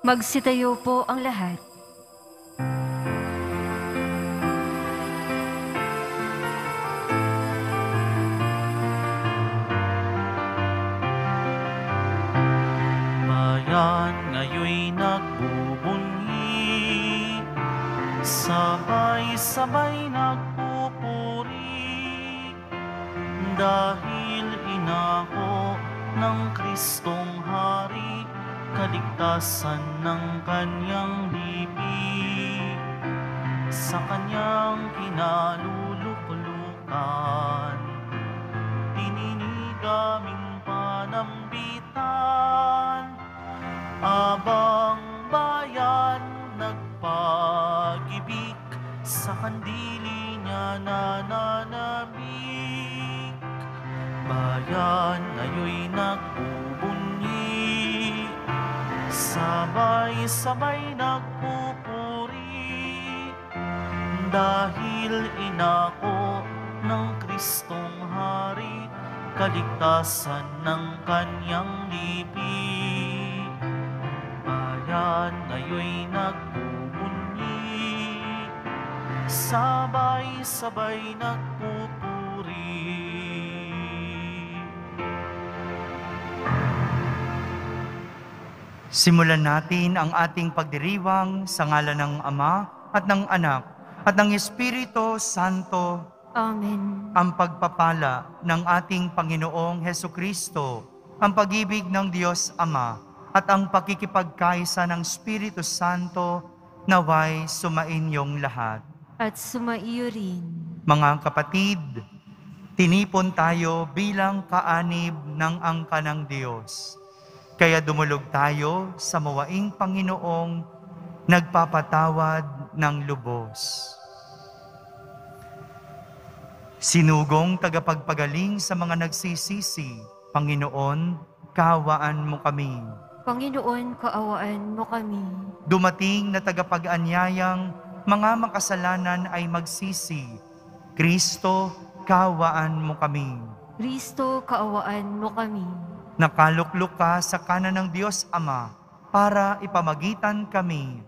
Magsitayo po ang lahat. Bayan ngayoy nagbubunyi, sabay-sabay nagpupuri, dahil inako ng Kristong Hari, kaligtasan ng kanyang lipi, sa kanyang kinalulukulukan, tininigaming panambitan, abang bayan nagpag-ibig, sa kandili niya nananabik. Bayan ngayoy nagbubunyi, sabay-sabay nagpupuri, dahil inako ng Kristong Hari, kaligtasan ng kanyang lipi. Bayan ngayoy nagbubunyi, sabay-sabay nagpupuri. Simulan natin ang ating pagdiriwang sa ngalan ng Ama at ng Anak at ng Espiritu Santo. Amen. Ang pagpapala ng ating Panginoong Hesukristo, ang pag-ibig ng Diyos Ama at ang pakikipagkaisa ng Espiritu Santo naway sumainyong lahat. At sumaiyo rin. Mga kapatid, tinipon tayo bilang kaanib ng angka ng Diyos. Kaya dumulog tayo sa mawaing Panginoong nagpapatawad ng lubos. Sinugong tagapagpagaling sa mga nagsisisi, Panginoon, kaawaan mo kami. Panginoon, kaawaan mo kami. Dumating na tagapag-anyayang mga makasalanan ay magsisi. Kristo, kaawaan mo kami. Kristo, kaawaan mo kami. Nakaluklok ka sa kanan ng Diyos Ama para ipamagitan kami.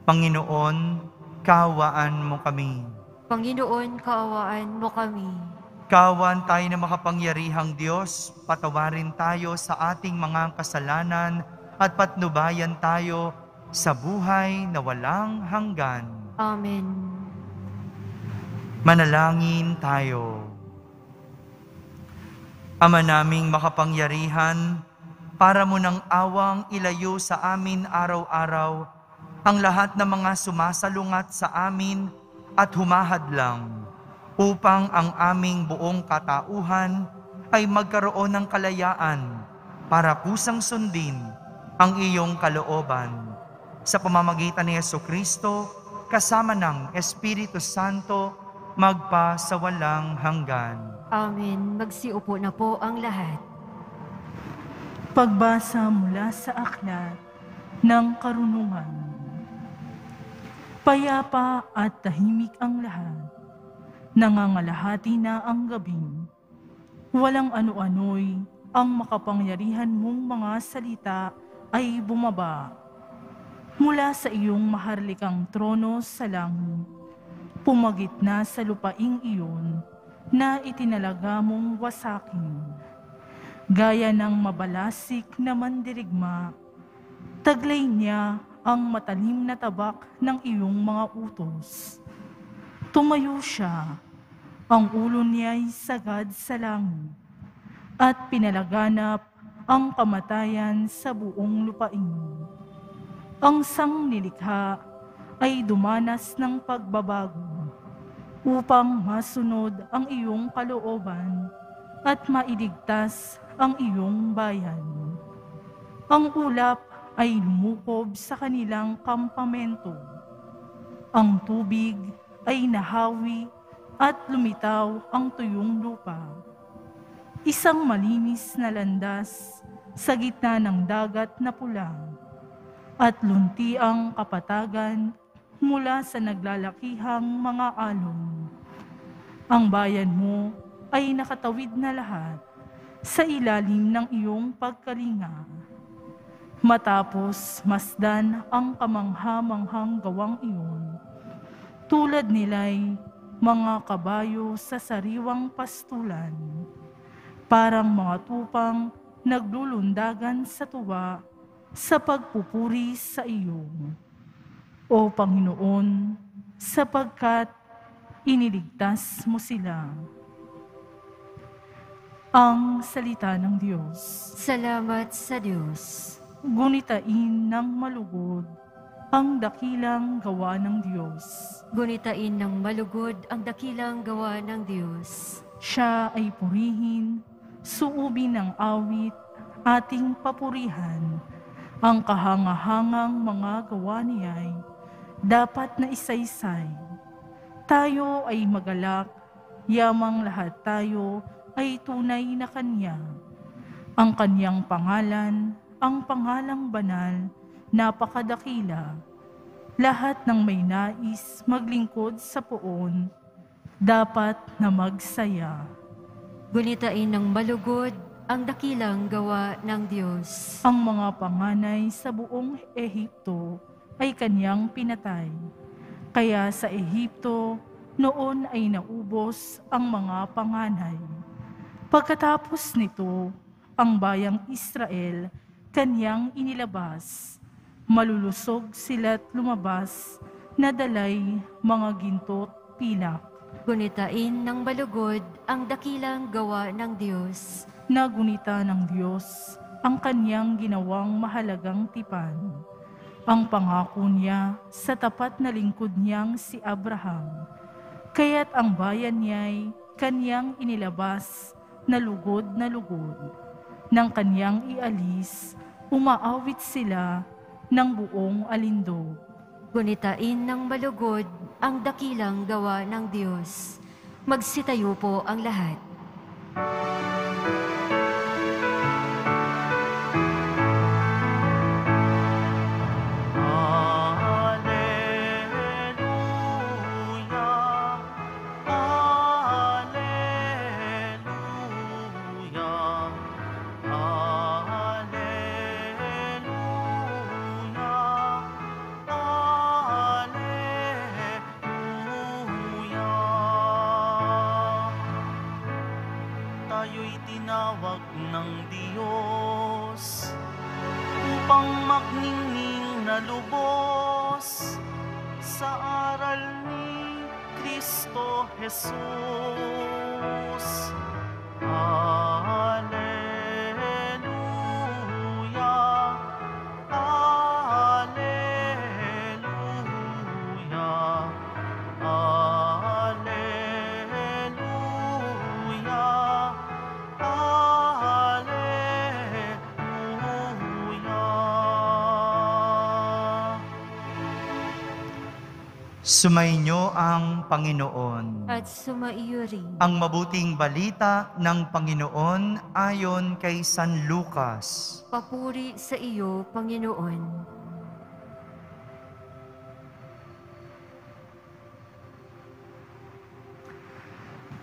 Panginoon, kaawaan mo kami. Panginoon, kaawaan mo kami. Kaawaan tayo na makapangyarihang Diyos, patawarin tayo sa ating mga kasalanan at patnubayan tayo sa buhay na walang hanggan. Amen. Manalangin tayo. Ama naming makapangyarihan, para mo ng awang ilayo sa amin araw-araw ang lahat ng mga sumasalungat sa amin at humahadlang, upang ang aming buong katauhan ay magkaroon ng kalayaan para kusang sundin ang iyong kalooban. Sa pamamagitan ni Jesucristo, kasama ng Espiritu Santo, magpa sa walang hanggan. Amen. Magsiupo na po ang lahat. Pagbasa mula sa aklat ng karunungan. Payapa at tahimik ang lahat. Nangangalahati na ang gabi. Walang ano-ano'y ang makapangyarihan mong mga salita ay bumaba. Mula sa iyong maharlikang trono sa langit, pumagit na sa lupaing iyon na itinalaga mong wasakin. Gaya ng mabalasik na mandirigma, taglay niya ang matalim na tabak ng iyong mga utos. Tumayo siya, ang ulo niya'y sagad sa langit, at pinalaganap ang kamatayan sa buong lupain. Ang sanglilikha ay dumanas ng pagbabago upang masunod ang iyong kalooban at mailigtas ang iyong bayan. Ang ulap ay lumukob sa kanilang kampamento. Ang tubig ay nahawi at lumitaw ang tuyong lupa. Isang malinis na landas sa gitna ng dagat na pula at lunti ang kapatagan mula sa naglalakihang mga alon. Ang bayan mo ay nakatawid na lahat sa ilalim ng iyong pagkalinga. Matapos masdan ang kamangha-manghang gawang iyon, tulad nila'y mga kabayo sa sariwang pastulan, parang mga tupang naglulundagan sa tuwa sa pagpupuri sa iyo, O Panginoon, sapagkat iniligtas mo sila. Ang salita ng Diyos. Salamat sa Diyos. Gunitain ng malugod ang dakilang gawa ng Diyos. Gunitain ng malugod ang dakilang gawa ng Diyos. Siya ay purihin, suubin ng awit, ating papurihan. Ang kahangahangang mga gawa niya'y dapat na isaysay. Tayo ay magalak, yamang lahat tayo ay tunay na Kanya. Ang Kanyang pangalan, ang pangalang banal, napakadakila. Lahat ng may nais maglingkod sa poon, dapat na magsaya. Gunitain ng malugod ang dakilang gawa ng Diyos. Ang mga panganay sa buong Ehipto ay Kanyang pinatay. Kaya sa Ehipto, noon ay naubos ang mga panganay. Pagkatapos nito, ang bayang Israel Kanyang inilabas. Malulusog sila't lumabas, nadalay mga ginto't pilak. Gunitain ng malugod ang dakilang gawa ng Diyos. Nagunita ng Diyos ang Kanyang ginawang mahalagang tipan. Ang pangako niya sa tapat na lingkod niyang si Abraham. Kaya't ang bayan niya'y Kanyang inilabas na lugod. Nang Kanyang ialis, umaawit sila ng buong alindog. Gunitain ng malugod ang dakilang gawa ng Diyos. Magsitayo po ang lahat. Tayo'y tinawag ng Diyos upang magningning na lubos sa aral ni Kristo Jesus. Alleluia, alleluia, Sumainyo ang Panginoon. At sumaiyo rin. Ang mabuting balita ng Panginoon ayon kay San Lucas. Papuri sa iyo, Panginoon.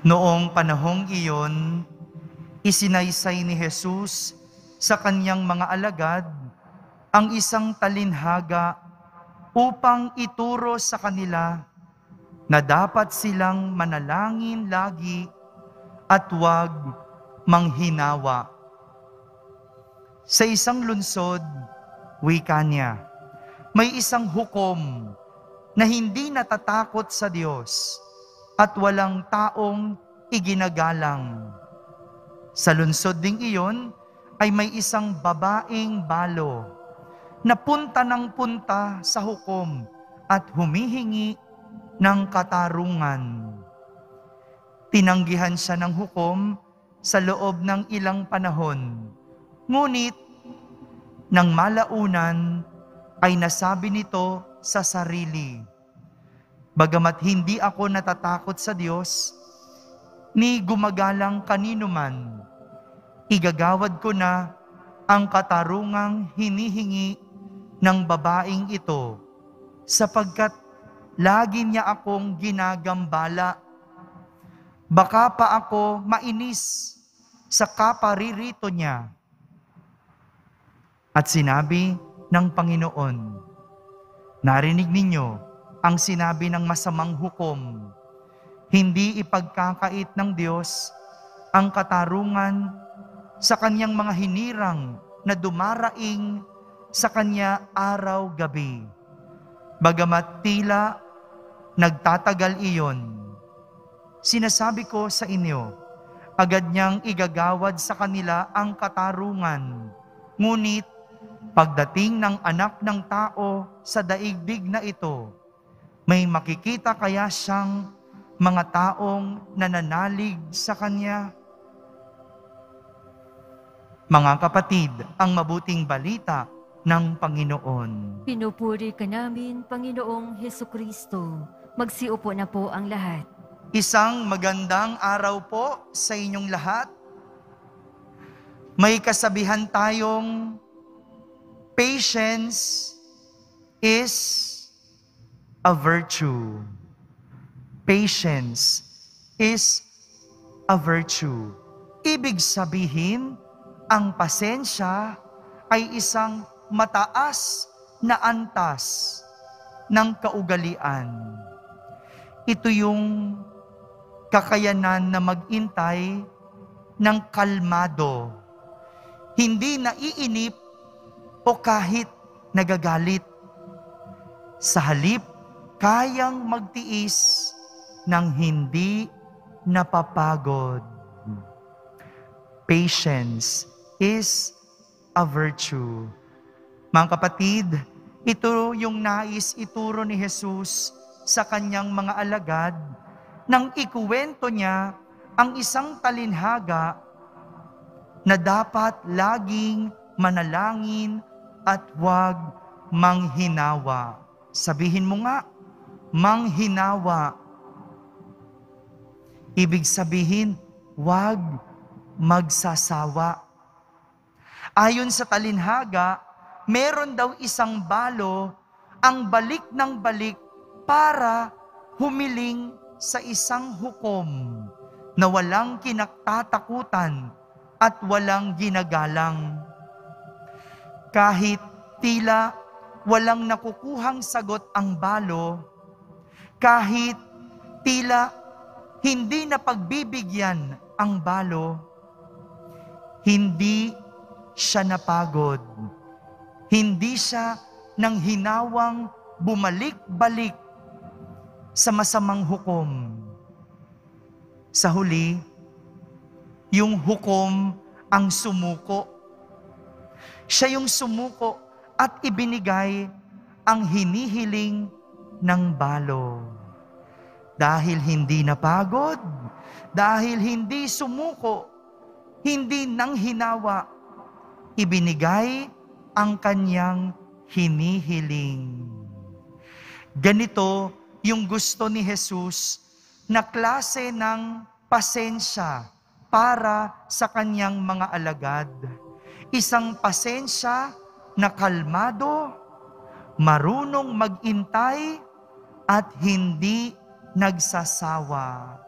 Noong panahong iyon, isinaysay ni Jesus sa kanyang mga alagad ang isang talinhaga upang ituro sa kanila na dapat silang manalangin lagi at huwag manghinawa. Sa isang lungsod, wika niya, may isang hukom na hindi natatakot sa Diyos at walang taong iginagalang. Sa lungsod ding iyon ay may isang babaeng balo na punta ng punta sa hukom at humihingi ng katarungan. Tinanggihan siya ng hukom sa loob ng ilang panahon. Ngunit, nang malaunan, ay nasabi nito sa sarili, "Bagamat hindi ako natatakot sa Diyos, ni gumagalang kanino man, igagawad ko na ang katarungang hinihingi ng babaeng ito, sapagkat lagi niya akong ginagambala. Baka pa ako mainis sa kaparirito niya." At sinabi ng Panginoon, narinig ninyo ang sinabi ng masamang hukom. Hindi ipagkakait ng Diyos ang katarungan sa kanyang mga hinirang na dumaraing sa kanya araw-gabi. Bagamat tila nagtatagal iyon, sinasabi ko sa inyo, agad niyang igagawad sa kanila ang katarungan. Ngunit pagdating ng Anak ng Tao sa daigdig na ito, may makikita kaya siyang mga taong nananalig sa Kanya? Mga kapatid, ang mabuting balita ng Panginoon. Pinupuri ka namin, Panginoong Hesukristo. Magsiupo na po ang lahat. Isang magandang araw po sa inyong lahat. May kasabihan tayong patience is a virtue. Patience is a virtue. Ibig sabihin, ang pasensya ay isang mataas na antas ng kaugalian. Ito yung kakayanan na mag-intay ng kalmado. Hindi naiinip o kahit nagagalit. Sa halip, kayang magtiis ng hindi napapagod. Patience is a virtue. Mga kapatid, ito yung nais ituro ni Jesus sa kanyang mga alagad nang ikuwento niya ang isang talinhaga na dapat laging manalangin at huwag manghinawa. Sabihin mo nga, manghinawa. Ibig sabihin, huwag magsasawa. Ayon sa talinhaga, meron daw isang balo ang balik ng balik para humiling sa isang hukom na walang kinatatakutan at walang ginagalang. Kahit tila walang nakukuhang sagot ang balo, kahit tila hindi na pagbibigyan ang balo, hindi siya napagod. Hindi siya nang hinawang bumalik-balik sa masamang hukom. Sa huli, yung hukom ang sumuko. Siya yung sumuko at ibinigay ang hinihiling ng balo. Dahil hindi napagod, dahil hindi sumuko, hindi nang hinawa, ibinigay ang kanyang hinihiling. Ganito yung gusto ni Jesus na klase ng pasensya para sa kanyang mga alagad. Isang pasensya na kalmado, marunong mag-intay at hindi nagsasawa.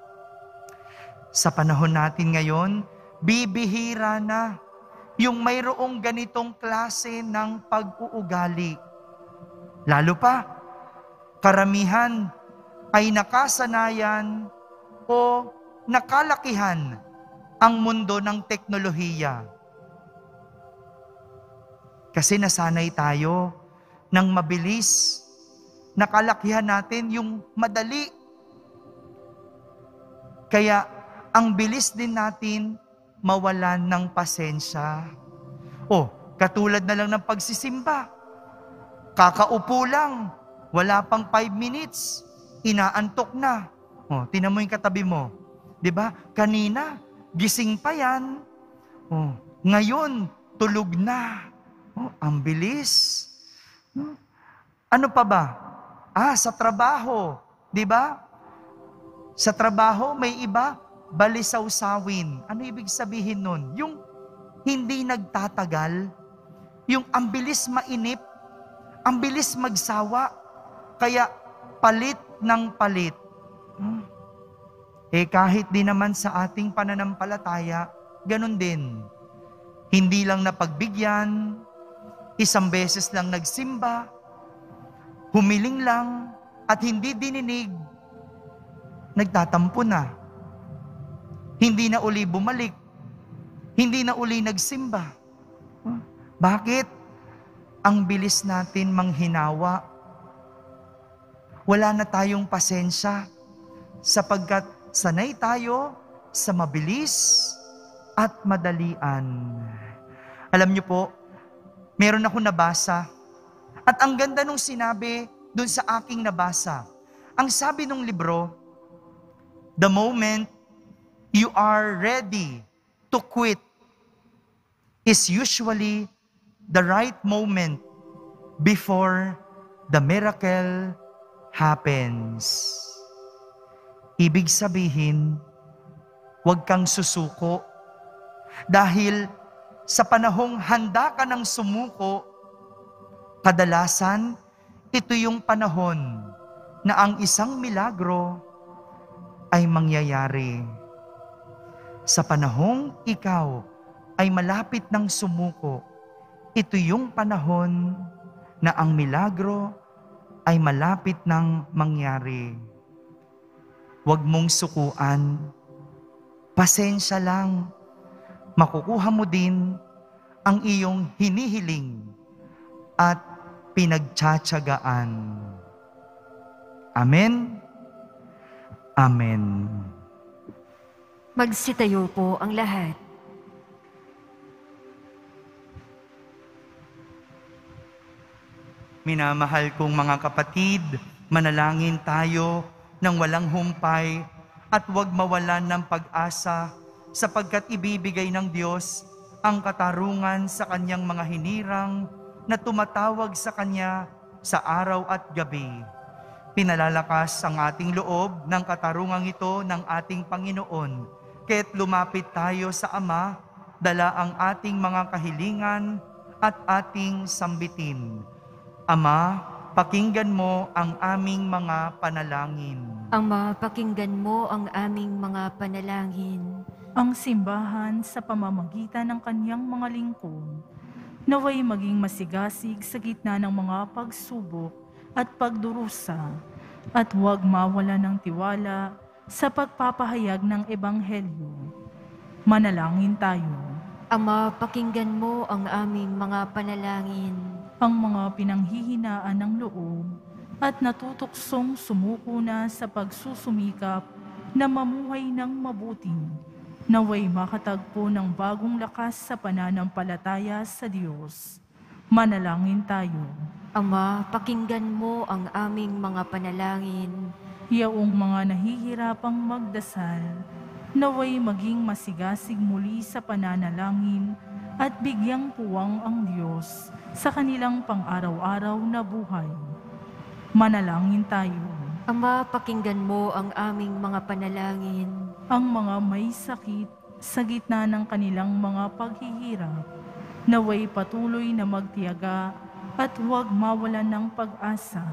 Sa panahon natin ngayon, bibihira na yung mayroong ganitong klase ng pag-uugali. Lalo pa, karamihan ay nakasanayan o nakalakihan ang mundo ng teknolohiya. Kasi nasanay tayo ng mabilis. Nakalakihan natin yung madali. Kaya ang bilis din natin mawalan ng pasensya. Katulad na lang ng pagsisimba. Kakaupo lang, wala pang 5 minutes, inaantok na. Tingnan mo yung katabi mo. 'Di ba? Kanina, gising pa yan. Ngayon, tulog na. Ang bilis. Ano pa ba? Sa trabaho. 'Di ba? Sa trabaho, may iba, balisaw-sawin. Ano ibig sabihin nun? Yung hindi nagtatagal, yung ang bilis mainip, ang bilis magsawa, kaya palit ng palit. Kahit di naman sa ating pananampalataya, ganun din. Hindi lang napagbigyan, isang beses lang nagsimba, humiling lang, at hindi dininig, nagtatampo na. Hindi na uli bumalik. Hindi na uli nagsimba. Bakit? Ang bilis natin manghinawa. Wala na tayong pasensya sapagkat sanay tayo sa mabilis at madalian. Alam niyo po, meron ako nabasa at ang ganda nung sinabi dun sa aking nabasa. Ang sabi nung libro, the moment you are ready to quit is usually the right moment before the miracle happens. Ibig sabihin, huwag kang susuko dahil sa panahong handa ka ng sumuko, kadalasan ito yung panahon na ang isang milagro ay mangyayari. Sa panahong ikaw ay malapit ng sumuko, ito yung panahon na ang milagro ay malapit ng mangyari. Huwag mong sukuan. Pasensya lang. Makukuha mo din ang iyong hinihiling at pinagtsatsagaan. Amen? Amen. Magsitayo po ang lahat. Minamahal kong mga kapatid, manalangin tayo ng walang humpay at huwag mawalan ng pag-asa sapagkat ibibigay ng Diyos ang katarungan sa kanyang mga hinirang na tumatawag sa kanya sa araw at gabi. Pinalalakas ang ating loob ng katarungang ito ng ating Panginoon, kaya't lumapit tayo sa Ama, dala ang ating mga kahilingan at ating sambitin. Ama, pakinggan mo ang aming mga panalangin. Ama, pakinggan mo ang aming mga panalangin. Ang simbahan sa pamamagitan ng kanyang mga lingkod, naway maging masigasig sa gitna ng mga pagsubok at pagdurusa, at huwag mawala ng tiwala sa pagpapahayag ng Ebanghelyo. Manalangin tayo. Ama, pakinggan mo ang aming mga panalangin. Ang mga pinanghihinaan ng loob at natutuksong sumuko na sa pagsusumikap na mamuhay ng mabuti, naway makatagpo ng bagong lakas sa pananampalataya sa Diyos. Manalangin tayo. Ama, pakinggan mo ang aming mga panalangin. Yaong mga nahihirapang magdasal, naway maging masigasig muli sa pananalangin at bigyang puwang ang Diyos sa kanilang pang-araw-araw na buhay. Manalangin tayo. Ama, pakinggan mo ang aming mga panalangin. Ang mga may sakit sa gitna ng kanilang mga paghihirap, naway patuloy na magtiyaga at huwag mawalan ng pag-asa.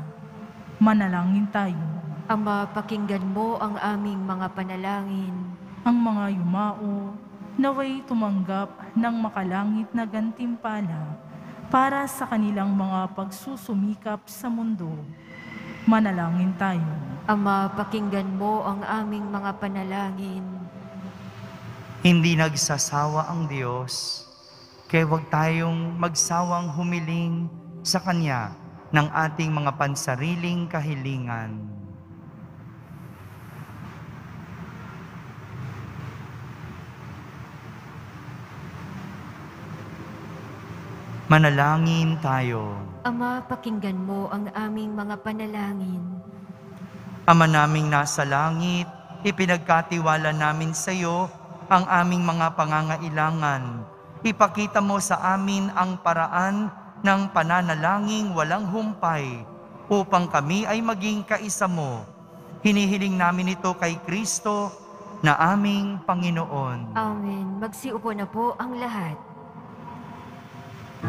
Manalangin tayo. Ama, pakinggan mo ang aming mga panalangin. Ang mga yumao, naway tumanggap ng makalangit na gantimpala para sa kanilang mga pagsusumikap sa mundo. Manalangin tayo. Ama, pakinggan mo ang aming mga panalangin. Hindi nagsasawa ang Diyos, kaya huwag tayong magsawang humiling sa Kanya ng ating mga pansariling kahilingan. Manalangin tayo. Ama, pakinggan mo ang aming mga panalangin. Ama naming nasa langit, ipinagkatiwala namin sa iyo ang aming mga pangangailangan. Ipakita mo sa amin ang paraan ng pananalangin walang humpay upang kami ay maging kaisa mo. Hinihiling namin ito kay Kristo na aming Panginoon. Amen. Magsiupo na po ang lahat. Ang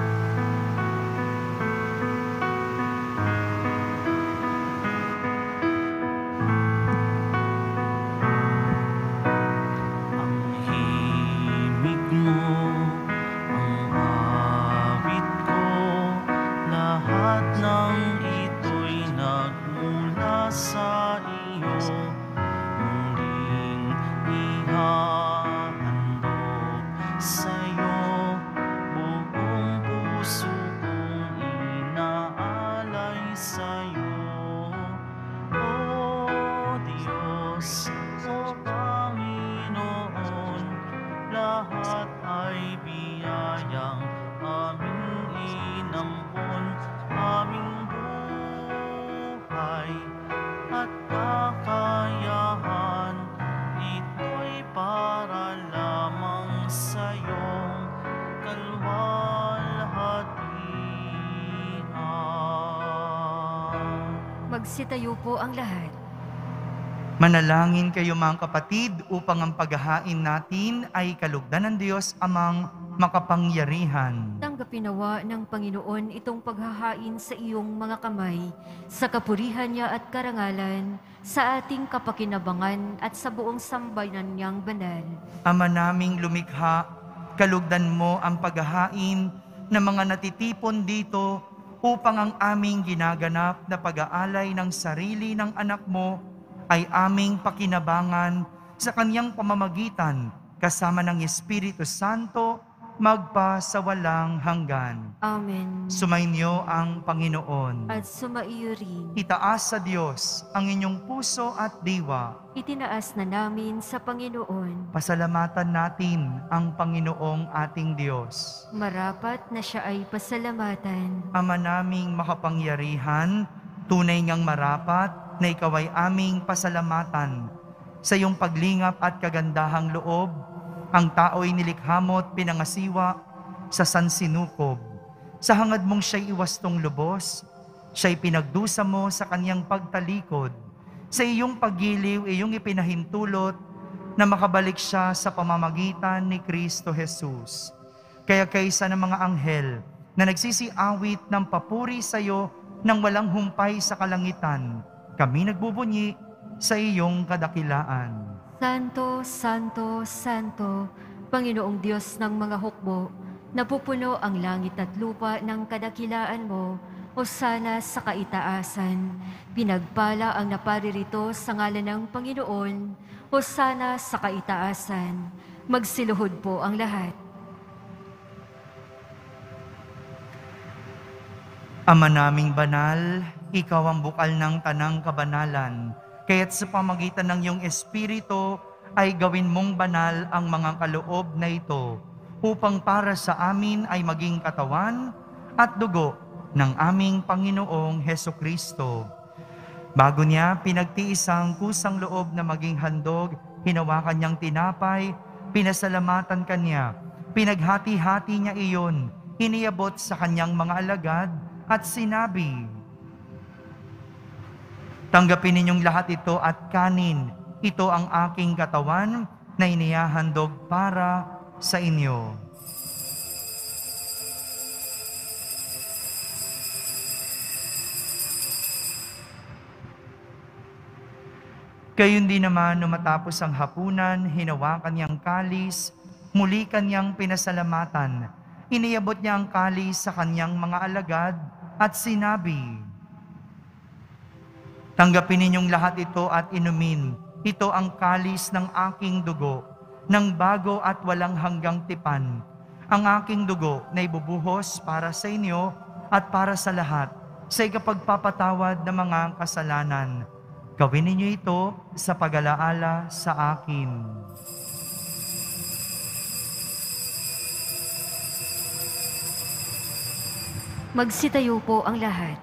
himig mo, ang awit ko, sa'yo. O Diyos, o Panginoon, lahat ay biyayang aming inampon, aming buhay at kakayahan, ito'y para lamang sa'yong kalwalhatian. Magsitayo po ang lahat. Manalangin kayo mga kapatid upang ang paghahain natin ay kalugdan ng Diyos amang makapangyarihan. Tanggapin nawa ng Panginoon itong paghahain sa iyong mga kamay, sa kapurihan niya at karangalan, sa ating kapakinabangan at sa buong sambayanan niyang banal. Ama naming lumikha, kalugdan mo ang paghahain ng mga natitipon dito upang ang aming ginaganap na pag-aalay ng sarili ng anak mo ay aming pakinabangan sa kanyang pamamagitan kasama ng Espiritu Santo magpa sa walang hanggan. Amen. Sumainyo ang Panginoon. At sumaiyo rin. Itaas sa Diyos ang inyong puso at diwa. Itinaas na namin sa Panginoon. Pasalamatan natin ang Panginoong ating Diyos. Marapat na siya ay pasalamatan. Ama naming makapangyarihan, tunay ngang marapat na ikaw ay aming pasalamatan. Sa iyong paglingap at kagandahang loob, ang tao'y nilikha mo at pinangasiwa sa sansinukob. Sa hangad mong siya'y iwastong lubos, siya'y pinagdusa mo sa kanyang pagtalikod. Sa iyong paggiliw, iyong ipinahintulot na makabalik siya sa pamamagitan ni Kristo Jesus. Kaya kaysa ng mga anghel na nagsisiawit ng papuri sa iyo nang walang humpay sa kalangitan, kami nagbubunyi sa iyong kadakilaan. Santo, Santo, Santo, Panginoong Diyos ng mga hukbo, napupuno ang langit at lupa ng kadakilaan mo, hosana sa kaitaasan. Pinagpala ang naparirito sa ngalan ng Panginoon, hosana sa kaitaasan. Magsiluhod po ang lahat. Ama naming banal, ikaw ang bukal ng tanang kabanalan, kaya't sa pamagitan ng iyong Espiritu ay gawin mong banal ang mga kaloob na ito, upang para sa amin ay maging katawan at dugo ng aming Panginoong Hesukristo. Bago niya pinagtiis ang kusang loob na maging handog, hinawakan niyang tinapay, pinasalamatan kanya, pinaghati-hati niya iyon, iniabot sa kanyang mga alagad at sinabi, "Tanggapin ninyong lahat ito at kanin. Ito ang aking katawan na inihahandog para sa inyo." Gayon din naman, nung matapos ang hapunan, hinawakan niyang kalis, muli kanyang pinasalamatan. Iniabot niya ang kalis sa kanyang mga alagad at sinabi, "Tanggapin ninyong lahat ito at inumin. Ito ang kalis ng aking dugo, ng bago at walang hanggang tipan. Ang aking dugo na ibubuhos para sa inyo at para sa lahat, sa ikapagpapatawad ng mga kasalanan. Gawin ninyo ito sa pag-alaala sa akin." Magsitayo po ang lahat.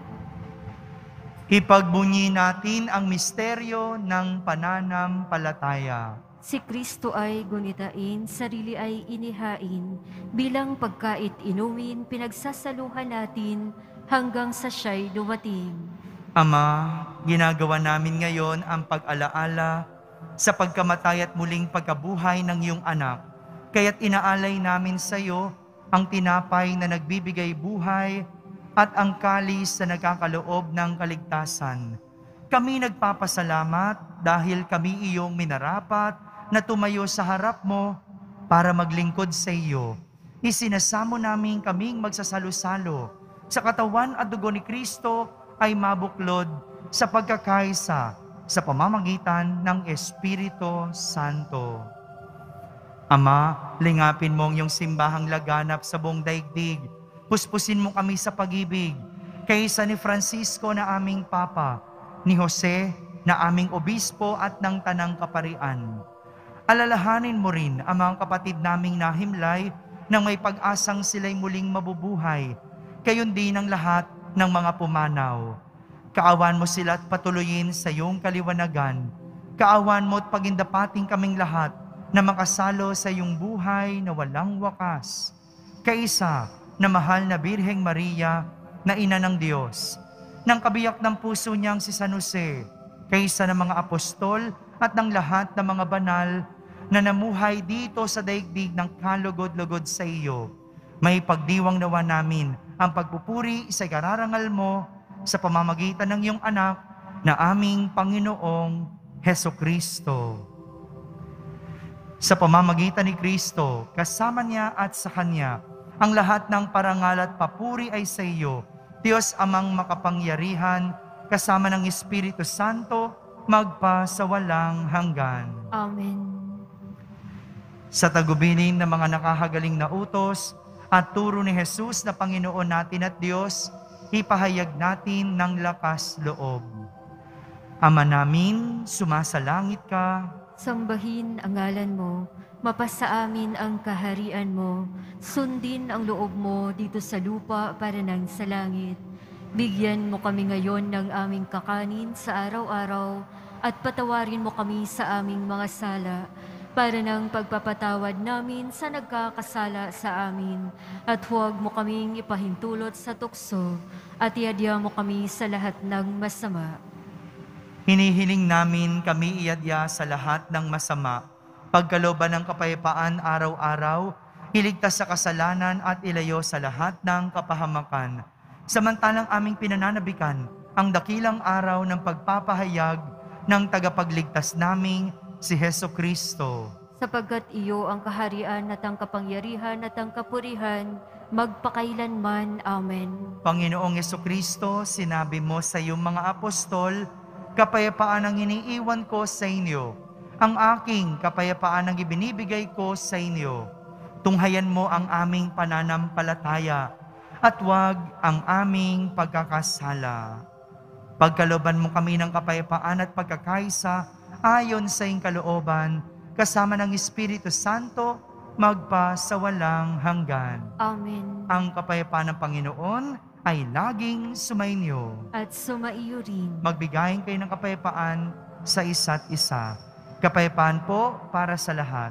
Ipagbunyi natin ang misteryo ng pananampalataya. Si Kristo ay gunitain, sarili ay inihain, bilang pagkait inumin, pinagsasaluhan natin hanggang sa siya'y dumating. Ama, ginagawa namin ngayon ang pag-alaala sa pagkamatay at muling pagkabuhay ng iyong anak. Kaya't inaalay namin sa iyo ang tinapay na nagbibigay buhay at ang kalis na nagkakaloob ng kaligtasan. Kami nagpapasalamat dahil kami iyong minarapat na tumayo sa harap mo para maglingkod sa iyo. Isinasamo namin kaming magsasalo-salo sa katawan at dugo ni Kristo ay mabuklod sa pagkakaisa sa pamamagitan ng Espiritu Santo. Ama, lingapin mo ang iyong simbahang laganap sa buong daigdig. Puspusin mo kami sa pag-ibig. kay San Francisco na aming Papa, ni Jose na aming Obispo at ng Tanang Kaparian. Alalahanin mo rin ang mga kapatid naming nahimlay nang may pag-asang sila'y muling mabubuhay, gayon din ang lahat ng mga pumanaw. Kaawan mo sila at patuloyin sa iyong kaliwanagan. Kaawan mo at pagindapating kaming lahat na makasalo sa iyong buhay na walang wakas. Kaisa na mahal na Birheng Maria, na ina ng Diyos, ng kabiyak ng puso niyang si San Jose, kaysa ng mga apostol at ng lahat ng mga banal na namuhay dito sa daigdig ng kalugod-lugod sa iyo. May pagdiwang nawa namin ang pagpupuri sa ikararangal mo sa pamamagitan ng iyong anak na aming Panginoong Hesukristo. Sa pamamagitan ni Kristo, kasama niya at sa Kanya, ang lahat ng parangal at papuri ay sa iyo, Diyos amang makapangyarihan, kasama ng Espiritu Santo, magpa sa walang hanggan. Amen. Sa tagubilin ng mga nakahagaling na utos at turo ni Jesus na Panginoon natin at Diyos, ipahayag natin ng lakas loob. Ama namin, sumasalangit ka. Sambahin ang ngalan mo, mapasa amin ang kaharian mo, sundin ang loob mo dito sa lupa para nang sa langit. Bigyan mo kami ngayon ng aming kakanin sa araw-araw at patawarin mo kami sa aming mga sala para ng pagpapatawad namin sa nagkakasala sa amin. At huwag mo kaming ipahintulot sa tukso at iadya mo kami sa lahat ng masama. Hinihiling namin kami iadya sa lahat ng masama, pagkalooban ng kapayapaan araw-araw, iligtas sa kasalanan at ilayo sa lahat ng kapahamakan. Samantalang aming pinananabikan ang dakilang araw ng pagpapahayag ng tagapagligtas naming si Hesukristo. Sapagkat iyo ang kaharian at ang kapangyarihan at ang kapurihan, magpakailanman. Amen. Panginoong Hesukristo, sinabi mo sa iyong mga apostol, kapayapaan ang iniiwan ko sa inyo. Ang aking kapayapaan ang ibinibigay ko sa inyo. Tunghayan mo ang aming pananampalataya at huwag ang aming pagkakasala. Pagkalooban mo kami ng kapayapaan at pagkakaisa ayon sa iyong kalooban, kasama ng Espiritu Santo, magpa sa walang hanggan. Amen. Ang kapayapaan ng Panginoon ay laging sumainyo. At sumaiyo rin. Magbigayin kayo ng kapayapaan sa isa't isa. Kapayapaan po para sa lahat.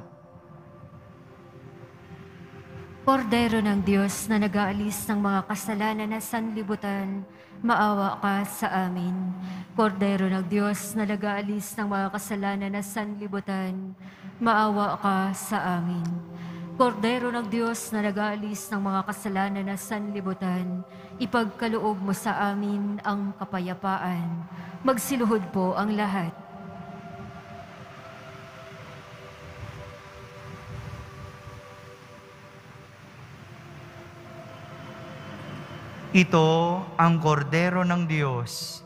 Kordero ng Diyos na nag-aalis ng mga kasalanan na sanlibutan, maawa ka sa amin. Kordero ng Diyos na nag-aalis ng mga kasalanan na sanlibutan, maawa ka sa amin. Kordero ng Diyos na nag-aalis ng mga kasalanan na sanlibutan, ipagkaloob mo sa amin ang kapayapaan. Magsiluhod po ang lahat. Ito ang kordero ng Diyos.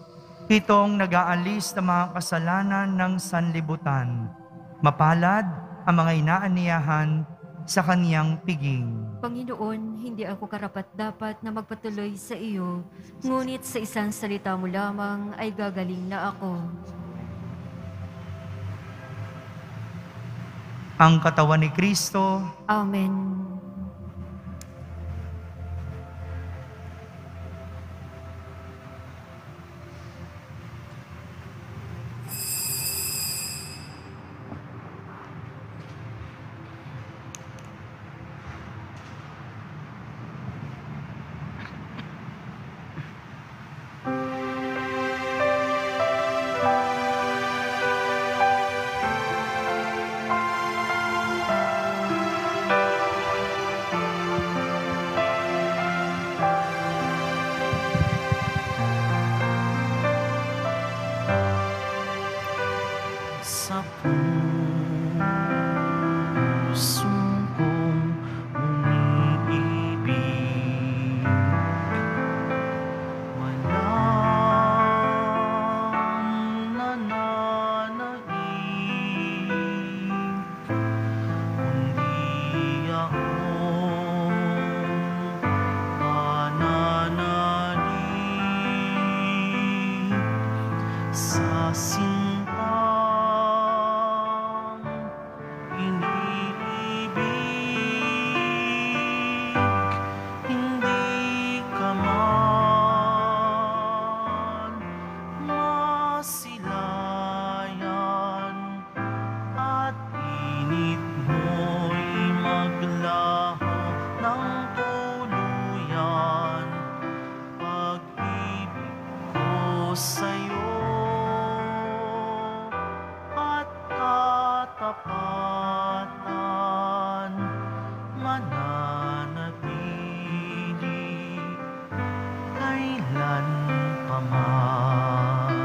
Itong nag-aalis ng mga kasalanan ng sanlibutan. Mapalad ang mga inaaniyahan sa kaniyang piging. Panginoon, hindi ako karapat-dapat na magpatuloy sa iyo, ngunit sa isang salita mo lamang ay gagaling na ako. Ang katawan ni Kristo, Amen. Sa puso kong umiibig, walang nananaig, kundi akong pananalig. sa sintang iniibig. Hindi ka man masilayan at init mo'y maglaho ng tuluyan. Pag-ibig ko sa'yo at katapatan mananatili kailan pa man.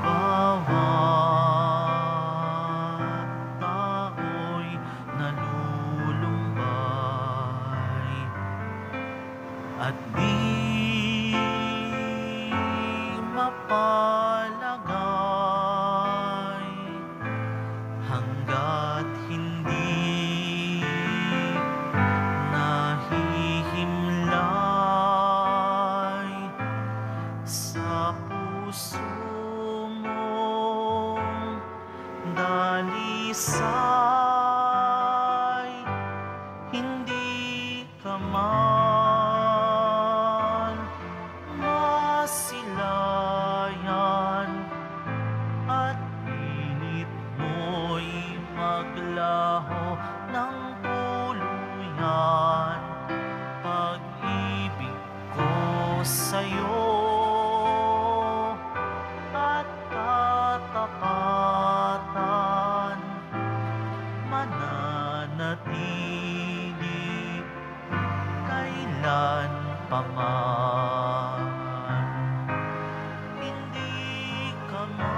Bawat tao'y nalulumbay at di mapalagay hanggat hindi nahihimlay sa puso mong dalisay. Hindi ka man masilayan at init mo'y maglaho ng tuluyan. Pag-ibig ko sa'yo at katapatan mananatili kailan pa man. Hindi ka man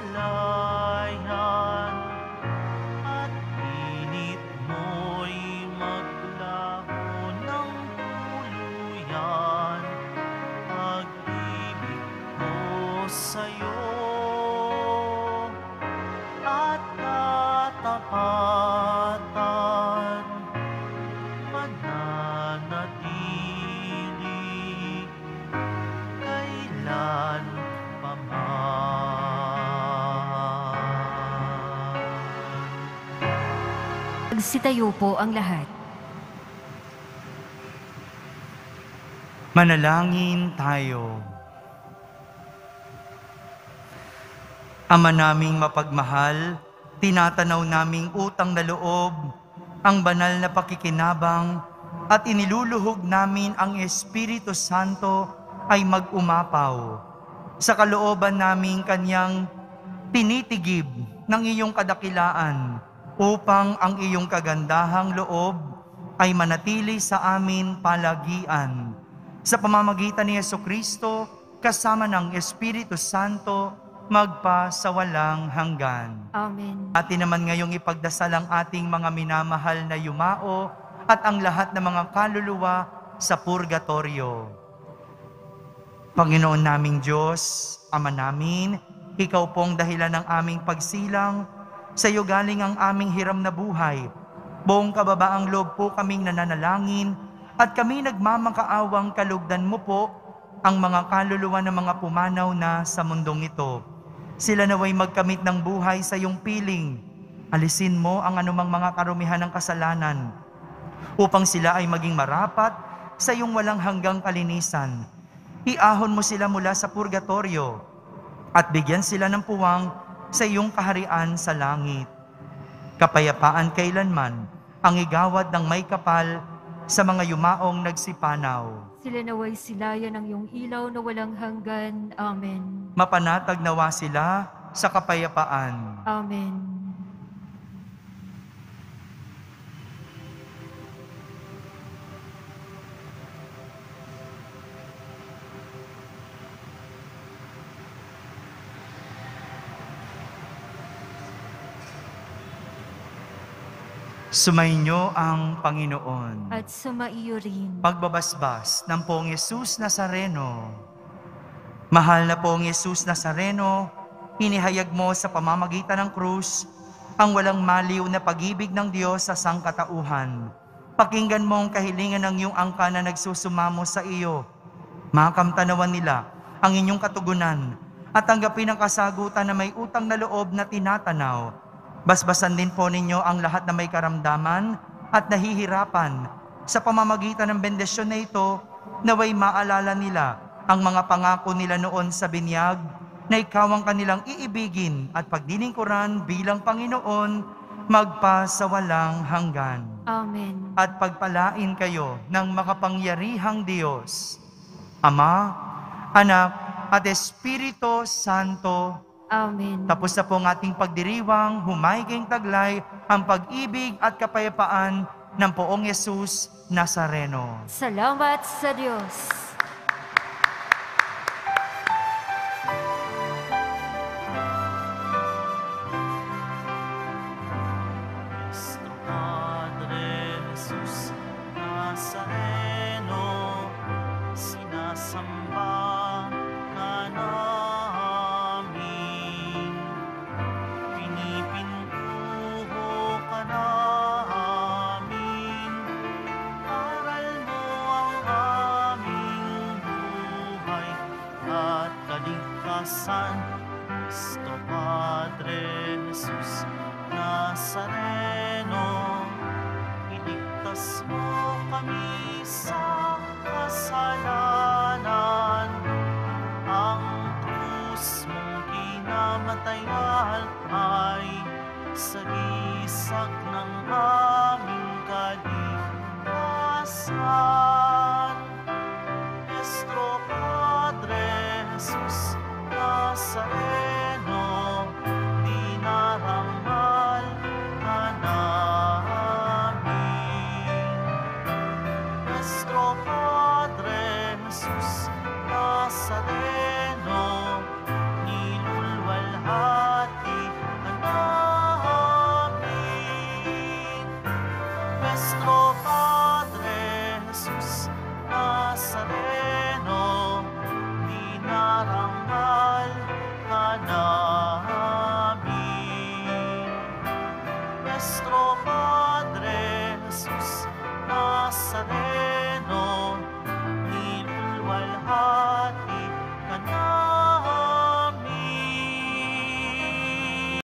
masilayan at init mo'y maglaho ng tuluyan. Pag-ibig ko sa'yo at katapatan mananatili kailan pa man. Magsitayo po ang lahat. Manalangin tayo. Ama naming mapagmahal, tinatanaw naming utang na loob, ang banal na pakikinabang at iniluluhog namin ang Espiritu Santo ay mag-umapaw. Sa kalooban naming kanyang tinitigib ng iyong kadakilaan upang ang iyong kagandahang loob ay manatili sa amin palagian. Sa pamamagitan ni Jesucristo, kasama ng Espiritu Santo, magpa sa walang hanggan. Amen. Atin naman ngayong ipagdasal ang ating mga minamahal na yumao at ang lahat ng mga kaluluwa sa purgatorio. Panginoon naming Diyos, Ama namin, Ikaw pong dahilan ng aming pagsilang, sa iyo galing ang aming hiram na buhay. Buong kababaang loob po kaming nananalangin at kami nagmamakaawang kalugdan mo po ang mga kaluluwa ng mga pumanaw na sa mundong ito. Sila naway magkamit ng buhay sa iyong piling. Alisin mo ang anumang mga karumihan ng kasalanan upang sila ay maging marapat sa iyong walang hanggang kalinisan. Iahon mo sila mula sa purgatorio at bigyan sila ng puwang sa iyong kaharian sa langit. Kapayapaan kailanman ang igawad ng may kapal sa mga yumaong nagsipanaw. Sila naway silayan ng iyong ilaw na walang hanggan. Amen. Mapanatag nawa sila sa kapayapaan. Amen. Sumainyo ang Panginoon. At sumaiyo rin. Pagbabasbas ng Poong Yesus Nazareno. Mahal na Poong Yesus Nazareno, inihayag mo sa pamamagitan ng krus ang walang maliw na pag-ibig ng Diyos sa sangkatauhan. Pakinggan mo ang kahilingan ng iyong angka na nagsusumamo sa iyo. Makamtanawan nila ang inyong katugunan at tanggapin ang kasagutan na may utang na loob na tinatanaw. Basbasan din po ninyo ang lahat na may karamdaman at nahihirapan. Sa pamamagitan ng bendisyon na ito, naway maalala nila ang mga pangako nila noon sa binyag na ikaw ang kanilang iibigin at pagdilingkuran bilang Panginoon magpasawalang hanggan. Amen. At pagpalain kayo ng makapangyarihang Diyos, Ama, Anak, at Espiritu Santo. Amen. Tapos na po ang ating pagdiriwang, humayging taglay ang pag-ibig at kapayapaan ng Poong Yesus Nazareno. Salamat sa Diyos. Nuestro Padre Jesus Nazareno, sinasamba ka namin. Pinipintuho ka namin. Aral mo ang aming buhay at kaligtasan. Nuestro Padre Jesus Nazareno, iligtas mo kami sa kasalanan. Ang krus mong kinamatayan ay sagisag ng aming kaligtasan. Nuestro Padre Jesus Nazareno, dinarangal ka namin. Nuestro Padre Jesus Nazareno, nilulwalhati ka namin. Nuestro Padre Jesus Nazareno, dinarangal ka namin. Nuestro Padre Jesus Nazareno,